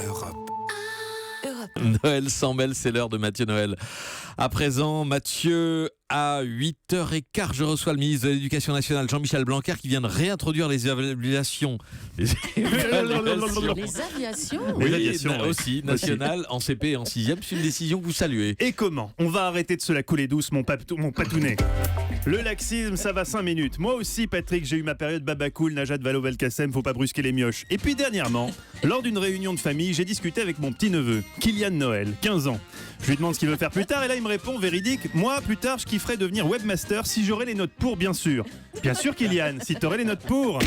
Europe. Noël sans mêle, c'est l'heure de Mathieu Noël. À présent, Mathieu, à 8h15, je reçois le ministre de l'Éducation nationale, Jean-Michel Blanquer, qui vient de réintroduire les évaluations. Les aviations. Oui, Les aviations, oui. aussi, nationales, en CP et en 6e. C'est une décision que vous saluez. Et comment? On va arrêter de se la couler douce, mon patounet. Le laxisme, ça va 5 minutes. Moi aussi, Patrick, j'ai eu ma période babacool, Najat Vallaud-Belkacem, faut pas brusquer les mioches. Et puis dernièrement, lors d'une réunion de famille, j'ai discuté avec mon petit-neveu, Kylian Noël, 15 ans. Je lui demande ce qu'il veut faire plus tard et là il me répond, véridique, moi plus tard je kifferais devenir webmaster si j'aurais les notes pour, bien sûr. Bien sûr Kylian, si t'aurais les notes pour.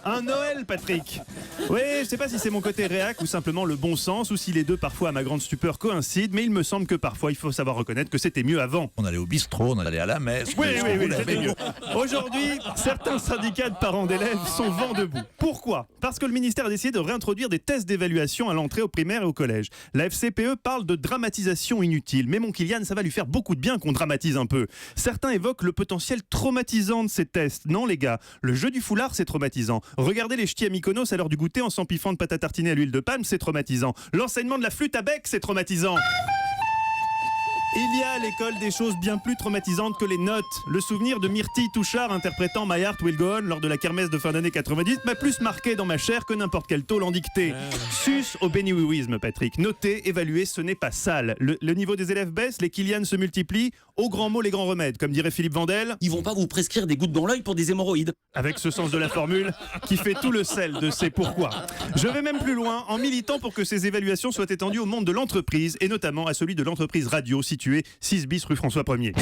Un Noël, Patrick. Oui, je sais pas si c'est mon côté réac ou simplement le bon sens, ou si les deux parfois à ma grande stupeur coïncident, mais il me semble que parfois il faut savoir reconnaître que c'était mieux avant. On allait au bistrot, on allait à la messe. Oui, c'était mieux. Aujourd'hui, certains syndicats de parents d'élèves sont vent debout. Pourquoi? Parce que le ministère a décidé de réintroduire des tests d'évaluation à l'entrée au primaire et au collège. La FCPE parle de dramatisation inutile, mais mon Kylian, ça va lui faire beaucoup de bien qu'on dramatise un peu. Certains évoquent le potentiel traumatisant de ces tests. Non les gars, le jeu du foulard c'est traumatisant. Regardez les ch'tis à Mykonos à l'heure du goûter en s'empiffant de pâte à tartiner à l'huile de palme, c'est traumatisant. L'enseignement de la flûte à bec, c'est traumatisant. Il y a à l'école des choses bien plus traumatisantes que les notes. Le souvenir de Myrtille Touchard interprétant My Heart Will Go On lors de la kermesse de fin d'année 90 m'a plus marqué dans ma chair que n'importe quel tôle en dictée. Sus au béni-oui-ouisme, Patrick. Noter, évaluer, ce n'est pas sale. Le niveau des élèves baisse, les Kylian se multiplient. Au grand mot, les grands remèdes, comme dirait Philippe Vandel. Ils vont pas vous prescrire des gouttes dans l'œil pour des hémorroïdes. Avec ce sens de la formule qui fait tout le sel de ces pourquoi. Je vais même plus loin en militant pour que ces évaluations soient étendues au monde de l'entreprise et notamment à celui de l'entreprise radio située 6 bis rue François 1er.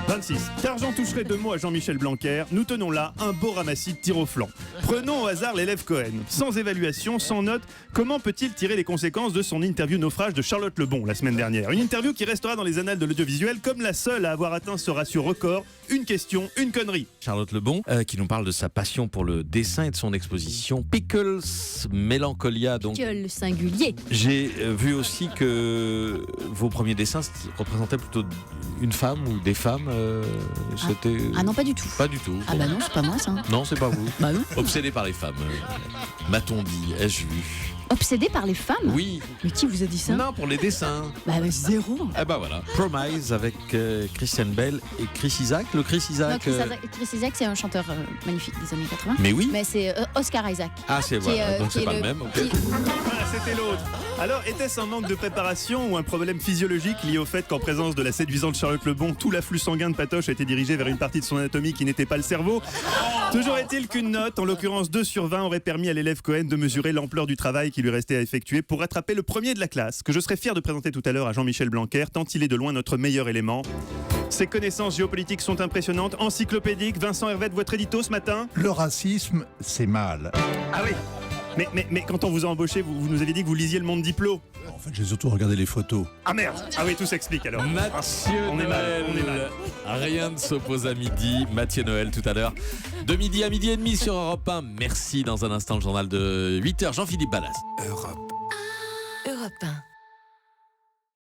26. Car j'en toucherai 2 mots à Jean-Michel Blanquer, nous tenons là un beau ramassis de tir au flanc. Prenons au hasard l'élève Cohen. Sans évaluation, sans note, comment peut-il tirer les conséquences de son interview naufrage de Charlotte Lebon la semaine dernière? Une interview qui restera dans les annales de l'audiovisuel comme la seule à avoir atteint ce ratio record. Une question, une connerie. Charlotte Lebon, qui nous parle de sa passion pour le dessin et de son exposition Pickles Mélancolia. Donc, Pickle singulier. j'ai vu aussi que vos premiers dessins représentaient plutôt une femme ou des femmes. C'était Ah non, pas du tout. pas du tout. Ah bah non, c'est pas moi ça. Non, c'est pas vous. Bah non. Obsédé par les femmes. M'a-t-on dit, ai-je vu? Obsédé par les femmes? Oui. Mais qui vous a dit ça? Non, pour les dessins. Bah zéro. Eh ben voilà. Promise avec Christian Bale et Chris Isaac. Le Chris Isaac. Non, Chris Isaac, c'est un chanteur magnifique des années 80. Mais oui. Mais c'est Oscar Isaac. Ah, c'est voilà. Donc c'est pas le même. Ok. Voilà, c'était l'autre. Alors, était-ce un manque de préparation ou un problème physiologique lié au fait qu'en présence de la séduisante Charlotte Lebon, tout l'afflux sanguin de Patoche a été dirigé vers une partie de son anatomie qui n'était pas le cerveau? Toujours est-il qu'une note, en l'occurrence 2 sur 20, aurait permis à l'élève Cohen de mesurer l'ampleur du travail qui lui restait à effectuer pour rattraper le premier de la classe, que je serais fier de présenter tout à l'heure à Jean-Michel Blanquer, tant il est de loin notre meilleur élément. Ses connaissances géopolitiques sont impressionnantes, encyclopédiques. Vincent Hervet, votre édito ce matin? Le racisme, c'est mal. Ah oui. Mais quand on vous a embauché, vous nous aviez dit que vous lisiez Le Monde Diplo. En fait, j'ai surtout regardé les photos. Ah merde. Ah oui, tout s'explique alors. Mathieu On est Noël. mal, on est mal. Rien ne s'oppose à midi. Mathieu Noël tout à l'heure. De midi à midi et demi sur Europe 1. Merci. Dans un instant, le journal de 8h. Jean-Philippe Ballas. Europe 1.